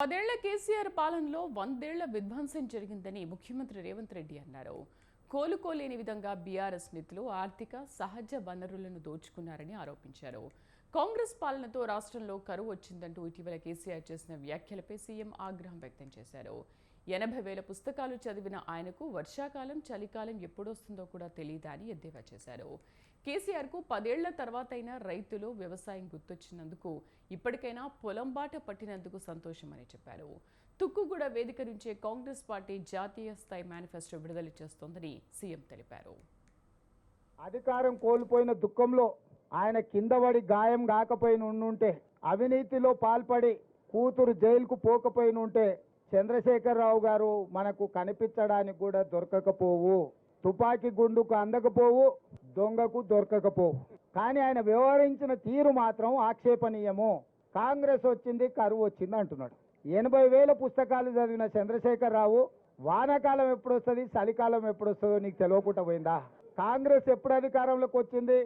10 ఏళ్ల కేసీఆర్ పాలనలో 100 ఏళ్ల విధ్వంసం జరిగిందని ముఖ్యమంత్రి రేవంత్ రెడ్డి అన్నారు. కోలుకోలేని విధంగా బీఆర్ఎస్ నేతలు ఆర్థిక సహజ వనరులను దోచుకున్నారని ఆరోపించారు. కాంగ్రెస్ పాలనతో రాష్ట్రంలో కరువు వచ్చిందంటూ ఇటీవల కేసీఆర్ చేసిన వ్యాఖ్యలపై సీఎం ఆగ్రహం వ్యక్తం చేశారు. 80,000 పుస్తకాలు చదివిన ఆయనకు వర్షాకాలం చలికాలం ఎప్పుడొస్తుందో కూడా తెలియదా అని ఎద్దేవా చేశారు. కేసీఆర్కు 10 ఏళ్ల తర్వాతైనా రైతులు వ్యవసాయం గుర్తొచ్చినందుకు ఇప్పటికైనా పొలం బాట పట్టినందుకు సంతోషమని చెప్పారు. తుక్కుగూడ వేదిక నుంచే కాంగ్రెస్ పార్టీ జాతీయ స్థాయి మేనిఫెస్టో విడుదల చేస్తోందని సీఎం తెలిపారు. అధికారం కోల్పోయిన దుఃఖంలో ఆయన కిందపడి గాయం కాకపోయిన ఉంటే, అవినీతిలో పాల్పడి కూతురు జైలుకు పోకపోయినుంటే చంద్రశేఖరరావు గారు మనకు కనిపించడానికి కూడా దొరకకపోవు. తుపాకీ గుండుకు అందకపోవు, దొంగకు దొరకకపోవు. కానీ ఆయన వ్యవహరించిన తీరు మాత్రం ఆక్షేపణీయము. కాంగ్రెస్ వచ్చింది, కరువు వచ్చింది అంటున్నాడు. 80,000 పుస్తకాలు చదివిన చంద్రశేఖరరావు వానాకాలం ఎప్పుడు వస్తుంది, చలికాలం ఎప్పుడు వస్తుందో నీకు తెలియకుండా పోయిందా? కాంగ్రెస్ ఎప్పుడు అధికారంలోకి వచ్చింది?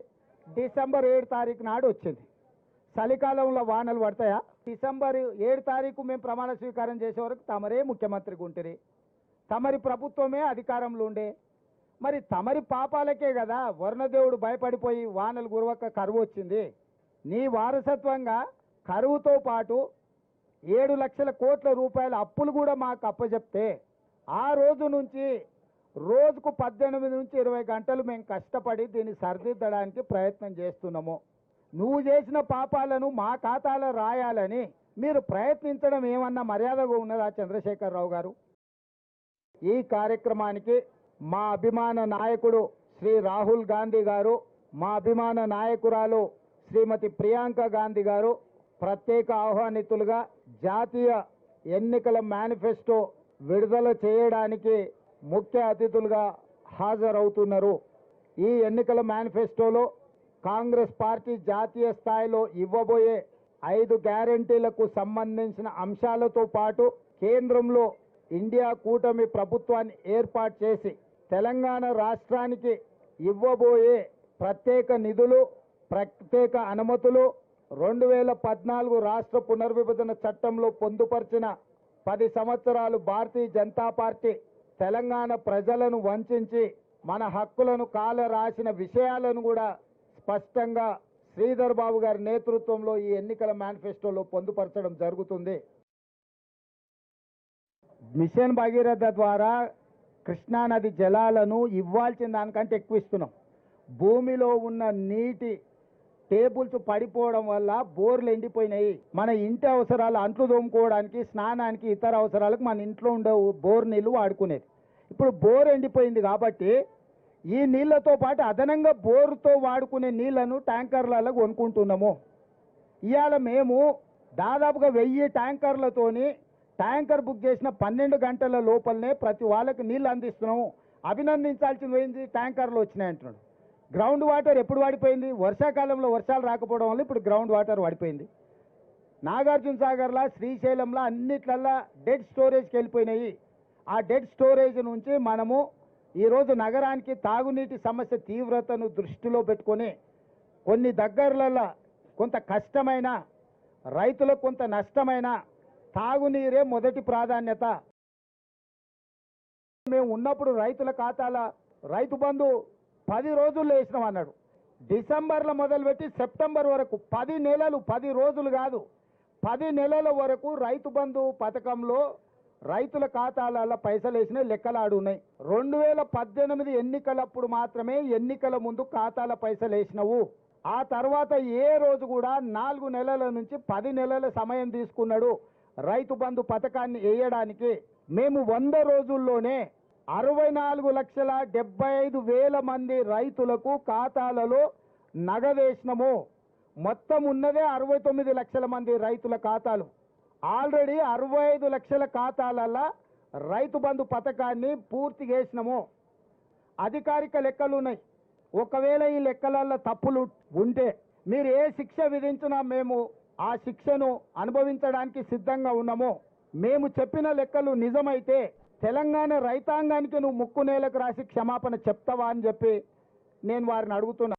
డిసెంబర్ 7 తారీఖు నాడు వచ్చింది. చలికాలంలో వానలు పడతాయా? డిసెంబర్ 7 తారీఖు మేము ప్రమాణ స్వీకారం చేసే వరకు తమరే ముఖ్యమంత్రిగా ఉంటుంది, తమరి ప్రభుత్వమే అధికారంలో ఉండే. మరి తమరి పాపాలకే కదా వరుణదేవుడు భయపడిపోయి వానలు గురవక కరువు వచ్చింది. నీ వారసత్వంగా కరువుతో పాటు 7 లక్షల కోట్ల రూపాయల అప్పులు కూడా మాకు అప్పచెప్తే ఆ రోజు నుంచి రోజుకు 18 నుంచి 20 గంటలు మేము కష్టపడి దీన్ని సరిదిద్దడానికి ప్రయత్నం చేస్తున్నాము. నువ్వు చేసిన పాపాలను మా ఖాతాలో రాయాలని మీరు ప్రయత్నించడం ఏమన్నా మర్యాదగా ఉన్నదా చంద్రశేఖరరావు గారు? ఈ కార్యక్రమానికి మా అభిమాన నాయకుడు శ్రీ రాహుల్ గాంధీ గారు, మా అభిమాన నాయకురాలు శ్రీమతి ప్రియాంక గాంధీ గారు ప్రత్యేక ఆహ్వానితులుగా జాతీయ ఎన్నికల మేనిఫెస్టో విడుదల చేయడానికి ముఖ్య అతిథులుగా హాజరవుతున్నారు. ఈ ఎన్నికల మేనిఫెస్టోలో కాంగ్రెస్ పార్టీ జాతీయ స్థాయిలో ఇవ్వబోయే 5 గ్యారెంటీలకు సంబంధించిన అంశాలతో పాటు కేంద్రంలో ఇండియా కూటమి ప్రభుత్వాన్ని ఏర్పాటు చేసి తెలంగాణ రాష్ట్రానికి ఇవ్వబోయే ప్రత్యేక నిధులు, ప్రత్యేక అనుమతులు, 2014 రాష్ట్ర పునర్విభజన చట్టంలో పొందుపరిచిన 10 సంవత్సరాలు భారతీయ జనతా పార్టీ తెలంగాణ ప్రజలను వంచి మన హక్కులను కాల రాసిన విషయాలను కూడా స్పష్టంగా శ్రీధర్ బాబు గారి నేతృత్వంలో ఈ ఎన్నికల మేనిఫెస్టోలో పొందుపరచడం జరుగుతుంది. మిషన్ భగీరథ ద్వారా కృష్ణానది జలాలను ఇవ్వాల్సిన దానికంటే ఎక్కువ ఇస్తున్నాం. భూమిలో ఉన్న నీటి టేబుల్స్ పడిపోవడం వల్ల బోర్లు ఎండిపోయినాయి. మన ఇంటి అవసరాలు, అంట్లు తోముకోవడానికి, స్నానానికి, ఇతర అవసరాలకు మన ఇంట్లో ఉండే బోర్ నీళ్లు వాడుకునేది. ఇప్పుడు బోర్ ఎండిపోయింది కాబట్టి ఈ నీళ్లతో పాటు అదనంగా బోరుతో వాడుకునే నీళ్లను ట్యాంకర్లలో కొనుక్కుంటున్నాము. ఇవాళ మేము దాదాపుగా 1000 ట్యాంకర్లతోని ట్యాంకర్ బుక్ చేసిన 12 గంటల లోపలనే ప్రతి వాళ్ళకి నీళ్ళు అందిస్తున్నాము. అభినందించాల్సింది పోయింది, ట్యాంకర్లు వచ్చినాయి అంటున్నాడు. గ్రౌండ్ వాటర్ ఎప్పుడు వాడిపోయింది? వర్షాకాలంలో వర్షాలు రాకపోవడం వల్ల ఇప్పుడు గ్రౌండ్ వాటర్ వాడిపోయింది. నాగార్జున సాగర్లా, శ్రీశైలంలా అన్నిట్లల్లా డెడ్ స్టోరేజ్కి వెళ్ళిపోయినాయి. ఆ డెడ్ స్టోరేజ్ నుంచి మనము ఈరోజు నగరానికి తాగునీటి సమస్య తీవ్రతను దృష్టిలో పెట్టుకొని కొన్ని దగ్గరలలో కొంత కష్టమైన, రైతులకు కొంత నష్టమైన తాగునీరే మొదటి ప్రాధాన్యత. మేము ఉన్నప్పుడు రైతుల ఖాతాల రైతు బంధు 10 రోజుల్లో వేసినాం అన్నాడు. డిసెంబర్లో మొదలుపెట్టి సెప్టెంబర్ వరకు 10 నెలలు, 10 రోజులు కాదు, 10 నెలల వరకు రైతు బంధు పథకంలో రైతుల ఖాతాలలో పైసలు వేసిన లెక్కలాడు ఉన్నాయి. 2018 ఎన్నికలప్పుడు మాత్రమే ఎన్నికల ముందు ఖాతాల పైసలు వేసినవు. ఆ తర్వాత ఏ రోజు కూడా 4 నెలల నుంచి 10 నెలల సమయం తీసుకున్నాడు రైతు బంధు పథకాన్ని వేయడానికి. మేము 100 రోజుల్లోనే 64,75,000 మంది రైతులకు ఖాతాలలో నగదేసినము. మొత్తం ఉన్నదే 69 లక్షల మంది రైతుల ఖాతాలు. ఆల్రెడీ 65 లక్షల ఖాతాలలో రైతు బంధు పథకాన్ని పూర్తి చేసినాము. అధికారిక లెక్కలు ఉన్నాయి. ఒకవేళ ఈ లెక్కలలో తప్పులు ఉంటే మీరు ఏ శిక్ష విధించినా మేము ఆ శిక్షను అనుభవించడానికి సిద్ధంగా ఉన్నాము. మేము చెప్పిన లెక్కలు నిజమైతే తెలంగాణ రైతాంగానికి నువ్వు ముక్కు నేలకు రాసి క్షమాపణ చెప్తావా అని చెప్పి నేను వారిని అడుగుతున్నా.